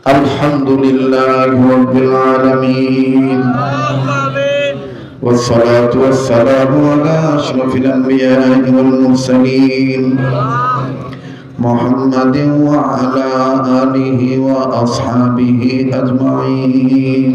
الحمد لله رب العالمين والصلاة والسلام على أشرف الأنبياء والمرسلين محمد وعلى آله وأصحابه أجمعين.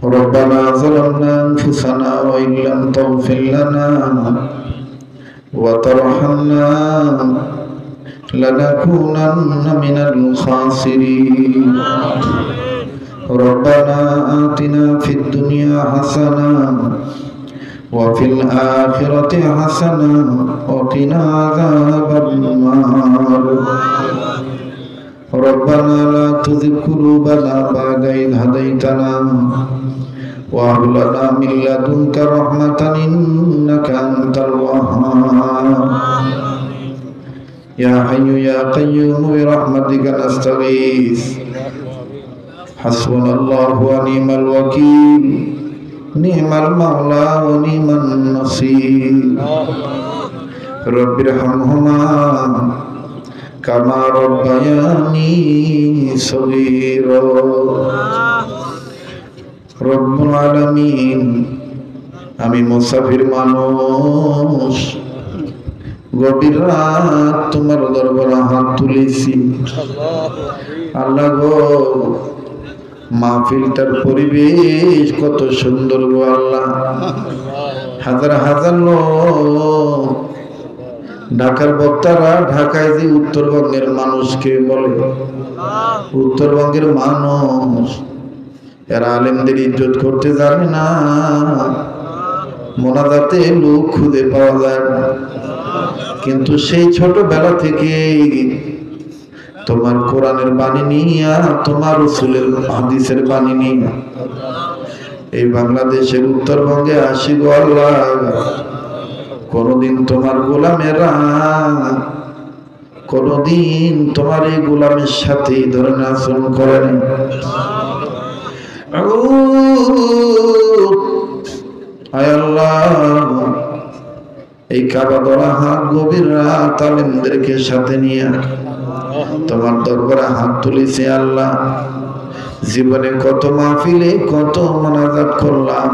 ربنا ظلمنا أنفسنا وإن لم تغفر لنا وترحمنا لنكونن من الخاسرين. ربنا آتنا في الدنيا حسنة وفي الآخرة حسنة وقنا عذاب النار. ربنا لا تزغ قلوبنا بعد إذ هديتنا وهب لنا من لدنك رحمة إنك أنت الوهاب. يا حي يا قيوم برحمتك نستغيث حسبنا الله ونعم الوكيل نعم المولى ونعم النصير. رب ارحمهما كما ربياني صغيرا. رب العالمين আমি মুসাফির মানুষ, গভীর রাত তোমার দরবারে হাত তুলেছি। আল্লাহ গো, মাহফিলটার পরিবেশ কত সুন্দর গো আল্লাহ। হাজার হাজার লোক, ঢাকার বক্তারা ঢাকায় যে উত্তরবঙ্গের মানুষকে বলে, উত্তরবঙ্গের মানুষ এরা আলেমদের ইজ্জত করতে জানে না। মোনাজাতে লোক খুঁজে পাওয়া যায় না, কিন্তু সেই ছোটবেলা থেকে তোমার কোরআনের বাণী নিয়া, তোমার রাসূলের হাদিসের বাণী নিয়া এই বাংলাদেশের উত্তরবঙ্গে আসি গো আল্লাহ। কোনদিন তোমার গোলামেরা, কোনদিন তোমার এই গোলামের সাথে এই ধরনের আচরণ করে না। আয় আল্লাহ, এই কাবা ধরা হাত গভীর রাত আলেমদেরকে সাথে নিয়ে তোমার দরবারে হাত তুলেছে আল্লাহ। জীবনে কত মাহফিলে কত মোনাজাত করলাম,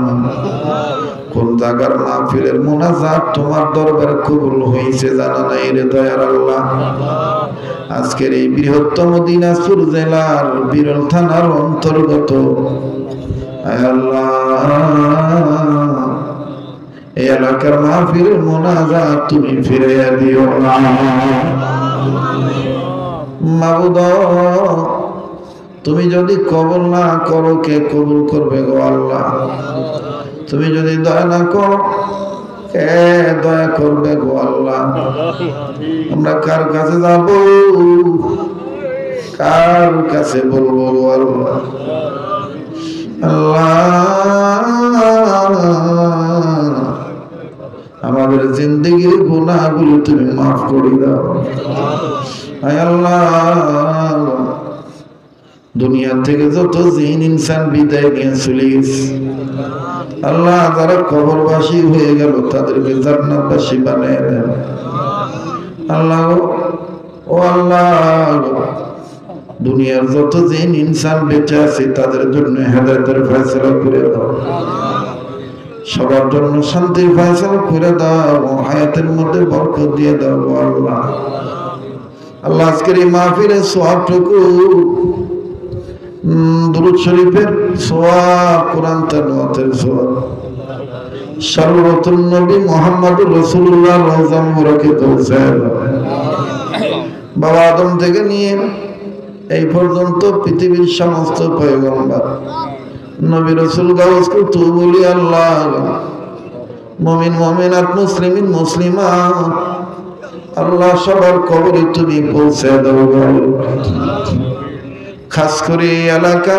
কোন জায়গার মাহফিলের মোনাজাত তোমার দরবারে কবুল হয়েছে জানা নাই রে দয়ার আল্লাহ। আজকের এই বৃহত্তম দিনাজপুর জেলার বিরল থানার অন্তর্গত আয় আল্লাহ, এই এলাকার মাহফিলের মোনাজাত তুমি ফিরাইয়া দিও না মাবুদ। তুমি যদি কবুল না করো কে কবুল করবে গো আল্লাহ? তুমি যদি দয়া না করো কে দয়া করবে গো আল্লাহ? আমরা কার কাছে যাব, কার কাছে বলবো গো আল্লাহ? আল্লাহ, আমাদের জিন্দেগির গুনাহগুলো তুমি মাফ করে দাও। আয় আল্লাহ, দুনিয়া থেকে যত জিন ইনসান বিদায় নিয়ে চলে গেছে আল্লাহ, যারা কবরবাসী হয়ে গেল তাদেরকে জান্নাতবাসী বানায় দেন আল্লাহ। ও আল্লাহ, দুনিয়ার যত জিন ইনসান বেঁচে আছে তাদের জন্য হেদায়েতের ফয়সালা করে দাও, সবার জন্য শান্তির ফয়সালা করে দাও, হায়াতের মধ্যে বরকত দিয়ে দাও আল্লাহ। আল্লাহ, আজকের এই মাহফিলের সওয়াবটুকু, দুরূদ শরীফের সওয়াব, কোরআন তেলাওয়াতের সওয়াব, সর্বপ্রথম নবী মুহাম্মদুর রাসূলুল্লাহ রওজা মুবারকে পৌঁছায় বাবা আদম থেকে নিয়ে এই পর্যন্ত পৃথিবীর সমস্ত পয়গম্বর নবী রাসূল গাউস কুতুব বলি আল্লাহ, মুমিন মুমিনাত, মুসলিমিন মুসলিমাত আল্লাহ, সবার কবরে তুমি পৌঁছে দাও। খাস করে এলাকা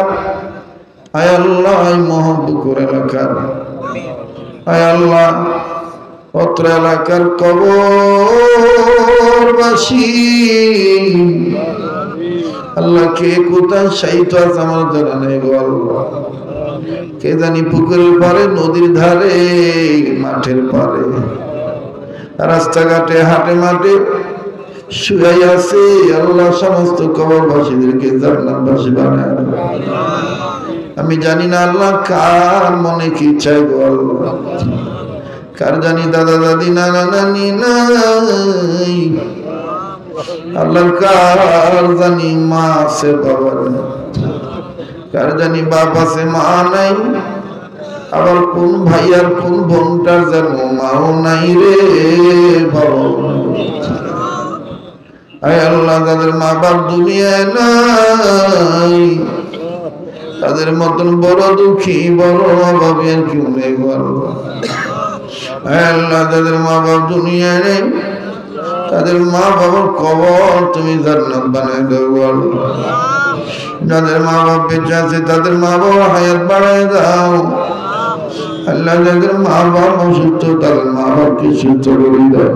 আয় আল্লাহ, মোহাম্মদপুর এলাকা আয় আল্লাহ, অত্র এলাকার কবরবাসী আল্লাহ, কে কোথায় শায়িত আছে আমার জানা নেই গো আল্লাহ। কে জানি পুকুরের পারে, নদীর ধারে, মাঠের পারে, রাস্তাঘাটে, হাটে মাঠে, শুয়ে আছে, আল্লাহ সমস্ত কবরবাসীদেরকে জান্নাতবাসী বানায়। আমি জানি না আল্লাহ কার মনে কি চাই গো আল্লাহ, কার জানি দাদা দাদি নানা নানি নাই, আল্লাহ কার জানি মা আছে বাবা নাই, কার জানি বাপ আছে মা নাই, আবার কোন ভাই আর কোন বোনটার যেন মাও নাই রে বাবা। আয় আল্লাহ, তাদের মা বাপ দুনিয়ায় নাই, তাদের মতন বড় দুঃখী বড় অভাবী আর কেউ নেই বলো। আয় আল্লাহ, তাদের মা বাপ দুনিয়ায় নেই, তাদের মা বাবার কবর তুমি জান্নাত বানায় দাও বলো। যাদের মা বাপ বেঁচে আছে তাদের মা বাবার হায়াত বাড়ায় দাও আল্লাহ। যাদের মা বাপ অসুস্থ তাদের মা বাপকে সুস্থ করে দাও।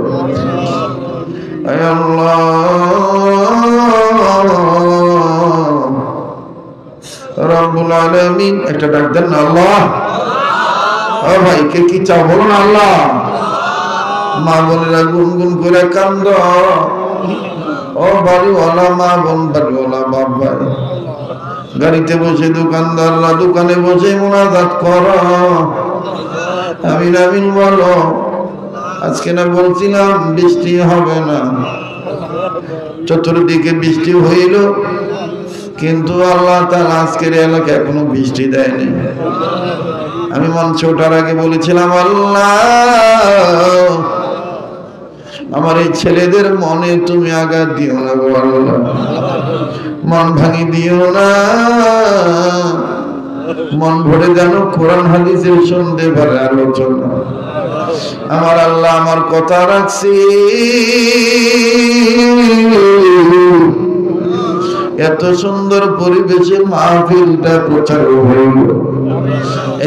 আয় আল্লাহ, রব্বুল আলামিন, একটা ডাক দেন না আল্লাহ। ও ভাই, কে কি চাও বলো না আল্লাহ। মা বোনেরা গুনগুন করে কান্দ। ও বাড়িওয়ালা মা বোন, বাড়িওয়ালা বাপ ভাই, গাড়িতে বসে দোকানদাররা দোকানে বসে মুনাজাত করো, আমিন আমিন বলো। আজকে না বলছিলাম বৃষ্টি হবে না, চতুর্দিকে বৃষ্টি হইল, কিন্তু আল্লাহ তাআলা আজকের এলাকায় এখনো বৃষ্টি দেয়নি। আমি মঞ্চে ওঠার আগে বলেছিলাম, আল্লাহ আমার এই ছেলেদের মনে তুমি আঘাত দিও না গো আল্লাহ, মন ভাঙি দিও না, মন ভরে যেন কোরআন হাদিসের শুনতে পারে আলোচনা। আমার আল্লাহ আমার কথা রাখছি, এত সুন্দর পরিবেশে মাহফিলটা প্রচার হইল,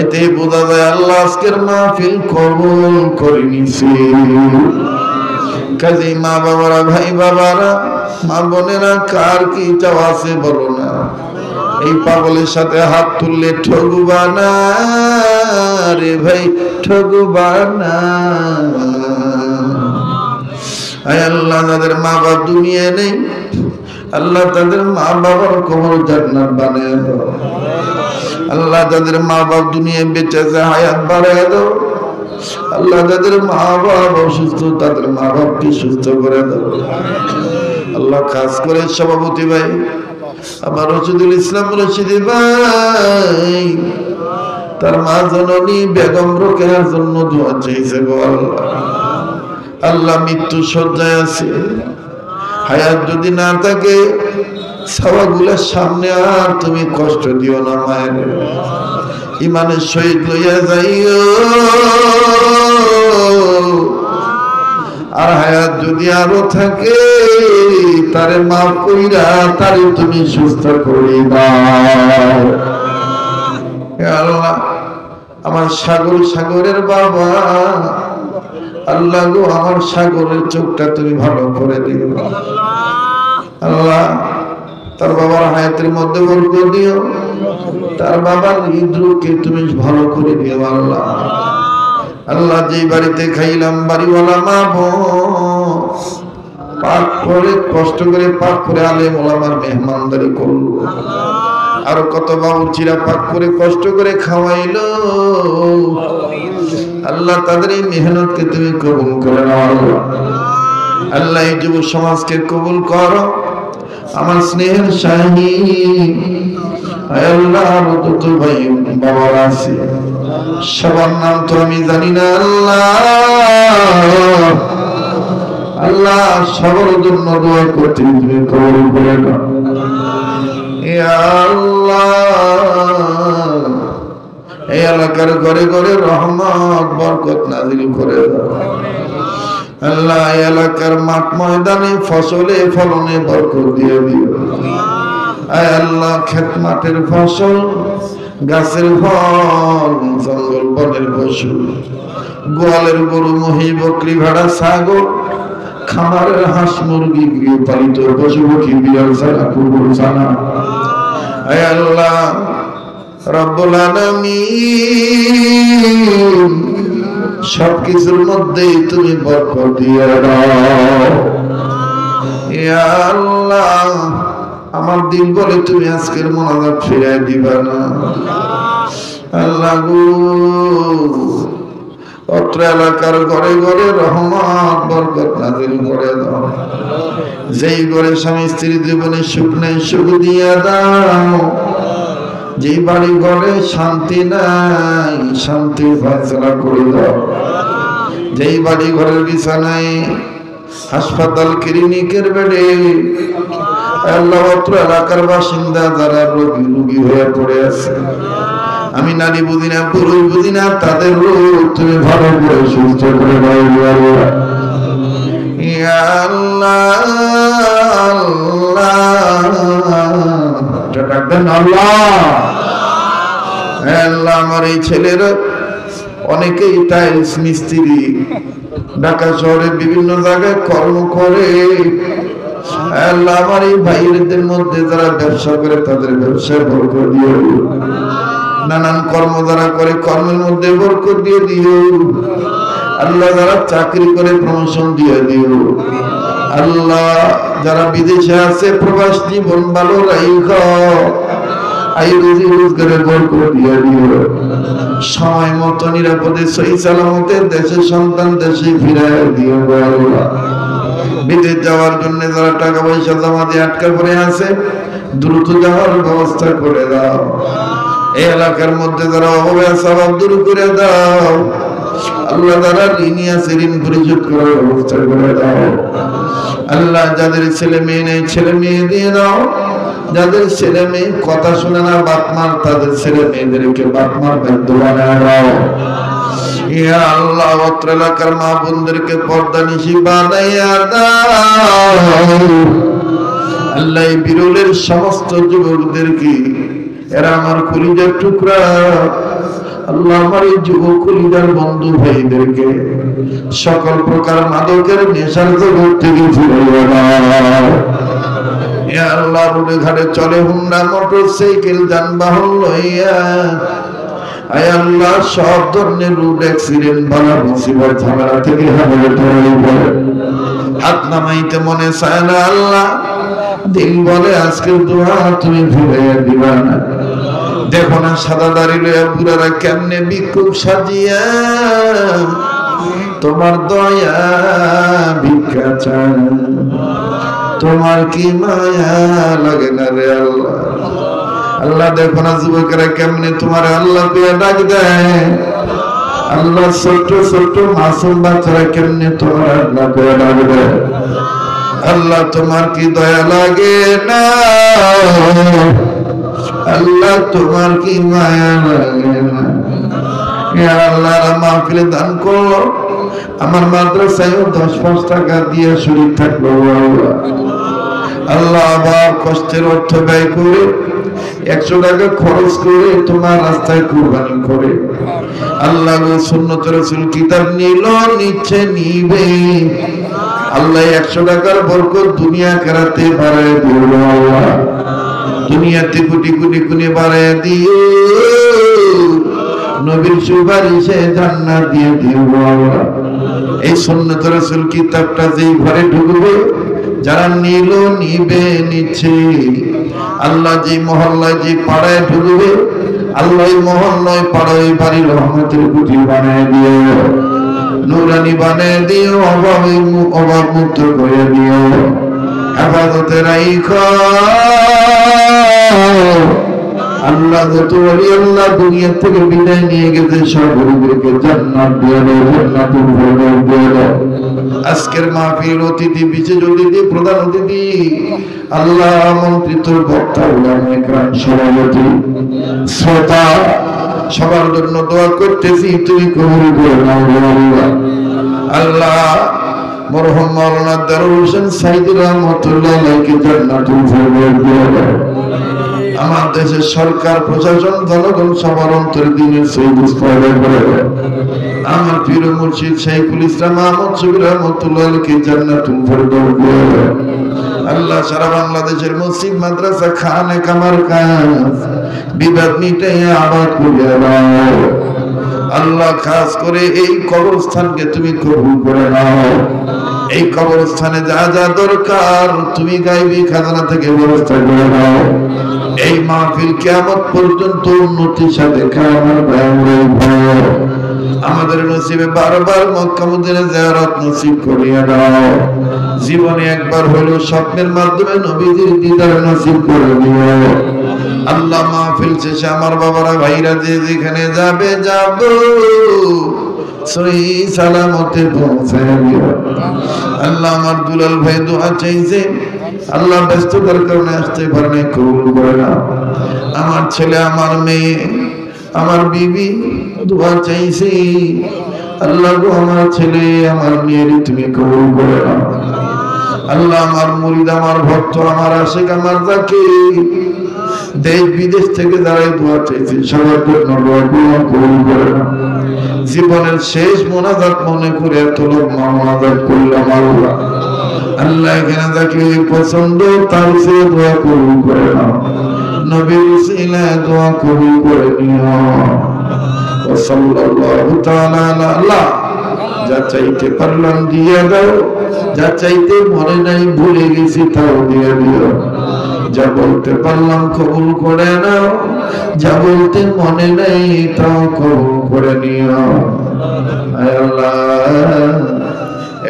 এতে বোঝা যায় আল্লাহ আজকের মাহফিল কবুল করে নিছে। কাজী মা বাবারা, ভাই বাবারা, মা বোনেরা, কার কি চাওয়া আছে বলো না। এই পাগলের সাথে হাত তুললে ঠগবা না রে ভাই, ঠগবা না। আয় আল্লাহ, যাদের মা বাপ দুনিয়া নেই আল্লাহ তাদের মা বাবার কবর জান্নাত বানায় দাও আল্লাহ। যাদের মা বাপ দুনিয়ায় বেঁচে আছে হায়াত বাড়ায় দাও আল্লাহ। যাদের মা বাপ অসুস্থ তাদের মা বাপকে সুস্থ করে দাও আল্লাহ। খাস করে সভাপতি ভাই আমার রশিদুল ইসলাম রশিদি ভাই, তার মা জননী বেগম রোকেয়ার জন্য দোয়া চাইছে গো আল্লাহ। আল্লাহ মৃত্যু শয্যায় আছে, হায়াত যদি না থাকে সওয়াগুলোর সামনে আর তুমি কষ্ট দিও না মায়ের, ইমানের সহিত লইয়া যাইও। আর হায়াত যদি আরো থাকে তারে মাফ কইরা তারে তুমি সুস্থ করে দাও আল্লাহ। আমার সাগরের বাবা আল্লাহ গো, আমার সাগরের চোখটা তুমি ভালো করে দিও আল্লাহ। তার বাবার হায়াতের মধ্যে বরকত দিও, তার বাবার হৃদরোগকে তুমি ভালো করে দিও আল্লাহ। আল্লাহ যেই বাড়িতে খাইলাম বাড়িওয়ালা মা বোন পাক করে কষ্ট করে পাক করে আলেম ওলামার মেহমানদারি করলো, আর কত বাবুর্চিরা পাক করে কষ্ট করে খাওয়াইলো আল্লাহ। তাদের এই মেহনতকে তুমি কবুল করে নাও আল্লাহ। এই যুব সমাজকে কবুল করো আমার স্নেহের শাহী আল্লাহ। যত ভাই বাবা আছে সবার নাম তো আমি জানি না আল্লাহ। আল্লাহ সবার জন্য দোয়া করতে তুমি কবুল করে নাও ইয়া আল্লাহ। এই এলাকার ঘরে ঘরে রহমত বরকত নাযিল করে দাও আল্লাহ। এই এলাকার মাঠ ময়দানে ফসলে ফলনে বরকত দিয়ে দিও আয় আল্লাহ। ক্ষেত মাঠের ফসল, গাছের ফল, জঙ্গল বনের পশু, গোয়ালের গরু মহিষ বকরি ভেড়া ছাগল, খামারের হাঁস মুরগি, গৃহপালিত পশু পক্ষী বিড়াল ছানা কুকুর ছানা আয় আল্লাহ রব্বুল আলামিন সবকিছুর মধ্যেই তুমি বরকত দিয়ে দাও ইয়া আল্লাহ আমার দিল বলে তুমি আজকের মোনাজাত ফিরাই দিবা না আল্লাহ গো অত্র এলাকার ঘরে ঘরে রহমত বরকত নাযিল করে দাও যেই ঘরে স্বামী স্ত্রী জীবনে সুখ নাই সুখ দিয়া দাও যেই বাড়ি ঘরে শান্তি নাই শান্তির ফয়সালা করে দাও যেই বাড়ি ঘরের বিছানায় হাসপাতাল ক্লিনিকের বেডে আল্লাহ অত্র এলাকার বাসিন্দা যারা রোগী হয়ে পড়ে আছে আমি নারী বুঝি না পুরুষ বুঝি না তাদের রোগ তুমি ভালো করে সুস্থ করে দাও ইয়া আল্লাহ আল্লাহ আমার এই ছেলের অনেকেই টাইলস মিস্ত্রি ঢাকা শহরে বিভিন্ন জায়গায় কর্ম করে আল্লাহ আমার এই ভাইদের মধ্যে যারা ব্যবসা করে তাদের ব্যবসায় বরকত দিও নানান কর্ম যারা করে কর্মের মধ্যে বরকত দিয়ে দিও আল্লাহ যারা চাকরি করে প্রমোশন দিয়ে দিও আল্লাহ যারা বিদেশে আছে প্রবাস জীবন ভালো রাখো আই রুজি রোজগারে বরকত দিয়ে দিও সময় মতো নিরাপদে সহি সালামতে দেশের সন্তান দেশে ফিরায় দিও আল্লাহ বিদেশ যাওয়ার জন্য যারা টাকা পয়সা জমা দিয়ে আটকা পড়ে আছে দ্রুত যাওয়ার ব্যবস্থা করে দাও এই এলাকার মধ্যে যারা অভাবে আছে অভাব দূর করে দাও আল্লাহ যারা ঋণী আছে ঋণ পরিশোধ করার ব্যবস্থা করে দাও আল্লাহ যাদের ছেলে মেয়ে নেই ছেলে মেয়ে দিয়ে দাও যাদের ছেলে মেয়ে কথা শুনে না বাপমার তাদের ছেলে মেয়েদেরকে বাপমার বাধ্য বানায় দাও ইয়া আল্লাহ অত্র এলাকার মা বোনদেরকে পর্দা নিশি বানাইয়া দাও আল্লাহ এই বিরলের সমস্ত যুবকদেরকে এরা আমার কলিজার টুকরা আল্লাহ আমার এই যুবক কলিজার বন্ধু ভাইদেরকে সকল প্রকার মাদকের নেশার জগৎ থেকে ফিরিয়ে দাও ইয়া আল্লাহ রোডে ঘাটে চলে হুন্ডা মোটরসাইকেল যানবাহন লইয়া আয় আল্লাহ সব ধরনের রোড অ্যাক্সিডেন্ট বালা মুসিবত ঝামেলা থেকে হাত নামাইতে মনে চায় না আল্লাহ দিন বলে আজকের দোয়া তুমি ফিরাইয়া দিবা না দেখো না সাদা দাড়ি লইয়া বুড়ারা কেমনে বিক্ষোভ সাজিয়া তোমার দয়া ভিক্ষা চায় তোমার কি মায়া লাগে না রে আল্লাহ আল্লাহ দেখো না যুবকেরা কেমনে তোমার আল্লাহ পেয়ে ডাক দেয় আল্লাহ ছোট ছোট মাসুম বাচ্চারা কেমনে তোমার আল্লাহ পেয়ে ডাক দেয় আল্লাহ তোমার কি দয়া লাগে না আল্লাহ তোমার কি মায়া লাগে না আল্লাহ মাহফিলে দান করো আমার মাদ্রাসায় 10-5 টাকা দিয়ে শরীর থাকলো আল্লাহ আবার কষ্টের অর্থ ব্যয় করে 100 টাকা খরচ করে তোমার রাস্তায় কুরবানি করে আল্লাহ সুন্নত রাসূল কিতাব নিচ্ছে নিবে আল্লাহ 100 টাকার বরকত দুনিয়া কেরাতে বাড়ায় দিও আল্লাহ দুনিয়াতে কোটি কোটি গুণে বাড়ায় দিও নবীর সুপারিশে জান্নাত দিয়ে দিও আল্লাহ এই সুন্নত রাসূল কিতাবটা যেই ঘরে ঢুকবে যারা নিবে নিচ্ছে আল্লাহ যে মহল্লায় যে পাড়ায় ঢুকবে আল্লাহ মহল্লায় পাড়ায় বাড়ি রহমতের কুটি বানায় দিও নুরানি বানায় দিও অভাব মুক্ত করে দিও হেফাজতে রাইখো আল্লাহ যত ওলি আল্লাহ দুনিয়া থেকে বিদায় নিয়ে গেছে সব ওলিদেরকে জান্নাত দিয়ে দাও জান্নাতুল ফেরদাউস দিয়ে দাও আজকের মাহফিল অতিথি বিশেষ অতিথি প্রধান অতিথি আল্লাহ আমন্ত্রিত বক্তা উলামা ইকরাম সভাপতি শ্রোতা সবার জন্য দোয়া করতেছি তুমি কবুল করে নাও আল্লাহ আল্লাহ মরহুম মাওলানা দারুল হোসেন সাইদি রহমাতুল্লাহ আলাইহি জান্নাতুল ফেরদাউস দিয়ে দাও আমার দেশের সরকার প্রশাসন জনগণ সবার অন্তরে দিনের সহিত পয়দা করে আমার পীর মুর্শিদ শাইখুল ইসলাম আহমদ শফি রহমাতুল্লাহ আলাইহি জান্নাতুল ফেরদাউস দিয়ে দাও আল্লাহ সারা বাংলাদেশের মসজিদ মাদ্রাসা খানে কামার কাজ বিবাদ মিটাইয়া আবাদ করে দাও আল্লাহ খাস করে এই কবরস্থানকে তুমি কবুল করে নাও। এই কবরস্থানে যা যা দরকার তুমি গায়বী খাজানা থেকে ব্যবস্থা করে নাও। এই মাহফিল কিয়ামত পর্যন্ত উন্নতির সাথে কায়েমের ব্যবহার আমাদের নসিবে বারবার মক্কা মদিনা জিয়ারত নসিব করিয়া দাও। জীবনে একবার হলেও স্বপ্নের মাধ্যমে নবীজির দিদার নসিব করে দিও। আল্লাহ মাহফিল শেষে আমার বাবারা ভাইরা যে যেখানে যাবে যাব সহি সালামতে পৌঁছায় দিও। আল্লাহ আমার দুলাল ভাই দোয়া চাইছে, আল্লাহ ব্যস্ততার কারণে আসতে পারে না, কবুল করে নাও। আমার ছেলে, আমার মেয়ে, আমার বিবি দোয়া চাইছে, আল্লাহ গো আমার ছেলে আমার মেয়ের তুমি কবুল করে নাও। আল্লাহ আমার মুরিদ, আমার ভক্ত, আমার আশিক, আমার জাকির দেশ বিদেশ থেকে যারা দোয়া চাইছে সবার জন্য দোয়া কবুল করে নাও। জীবনের শেষ মোনাজাত মনে করে এত লোক মোনাজাত করলাম আল্লাহ। আল্লাহ এখানে যাকে পছন্দ তার সে দোয়া কবুল করে নাও। নবীর উসিলায় দোয়া কবুল করে নিও। সাল্লাল্লাহু তাআলা আলা আল্লাহ। যা চাইতে পারলাম দিয়ে দাও, যা চাইতে মনে নাই ভুলে গেছি তাও দিয়ে দিও। যা বলতে পারলাম কবুল করে নাও, যা বলতে মনে নাই তাও কবুল করে নিও। আয় আল্লাহ,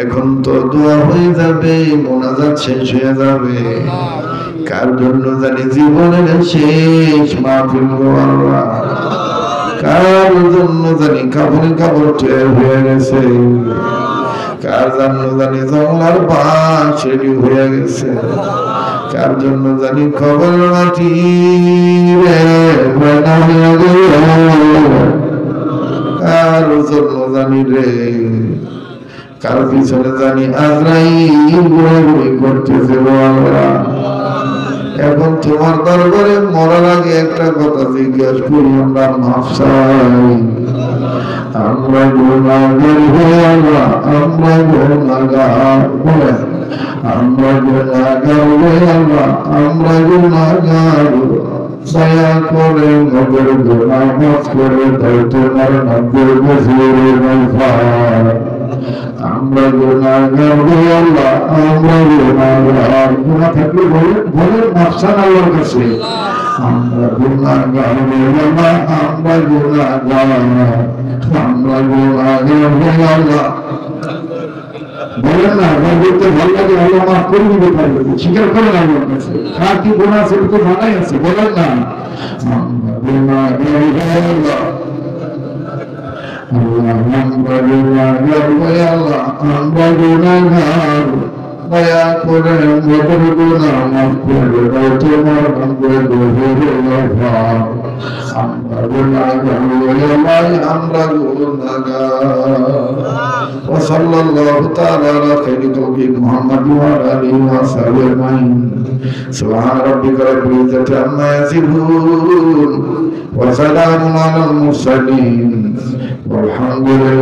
এখন তো দোয়া হয়ে যাবে, মোনাজাত শেষ হয়ে যাবে। কার জন্য জানি জীবনের শেষ মাহফিল গো আল্লাহ, কার জন্য জানি কাপড়ে কাপড় তৈরি হয়ে গেছে, কার জন্য জানি জঙ্গলার বাস রেডি হয়ে গেছে, কার জন্য জানি খবর মাটি কার জন্য জানি রে, কার পিছনে জানি আজরাইল ঘোরাঘুরি করতেছে। এখন তোমার দরবারে মরার আগে একটা কথা জিজ্ঞাসা করি, আমরা মাফ চাই। আমরা গুনাহগার হয়ে আল্লাহ, আমরা গুনাহগার বলে, আমরা গুনাহগার হয়ে আল্লাহ, আমরা গুনাহগার। দয়া করে আমাদের গুনাহ মাফ করে দাও, তোমার নবীর বজুরের মাফার। আমরা গুনাহগার হয়ে আল্লাহ, আমরা গুনাহগার। গুনাহ থাকলে বলেন মাফসান আল্লাহর কাছে। আমরা গুনাহগার হয়ে আল্লাহ, আমরা গুনাহগার, আমরা গুনাহগার হয়ে আল্লাহ। বলেন না, বলতে ভালো লাগে, আল্লাহ মাফ করে দিতে পারবে, স্বীকার করে না আল্লাহর কাছে। কার কি গুনাহ আছে তো জানাই আছে, বলেন না। আমরা গুনাহগার হয়ে আল্লাহ, আমরা গুনাহগার হয়ে আল্লাহ, আমরা গুনাহগার। দয়া করে আমাদের গুনাহ মাফ করে দাও, তোমার নবীর বজুরের মাফার। আমরা গুনাহগার হয়ে আল্লাহ, আমরা গুনাহগার। وصلى الله تعالى على خير خلقه محمد وعلى اله وصحبه اجمعين. سبحان ربك رب العزة عما يصفون وسلام على المرسلين والحمد لله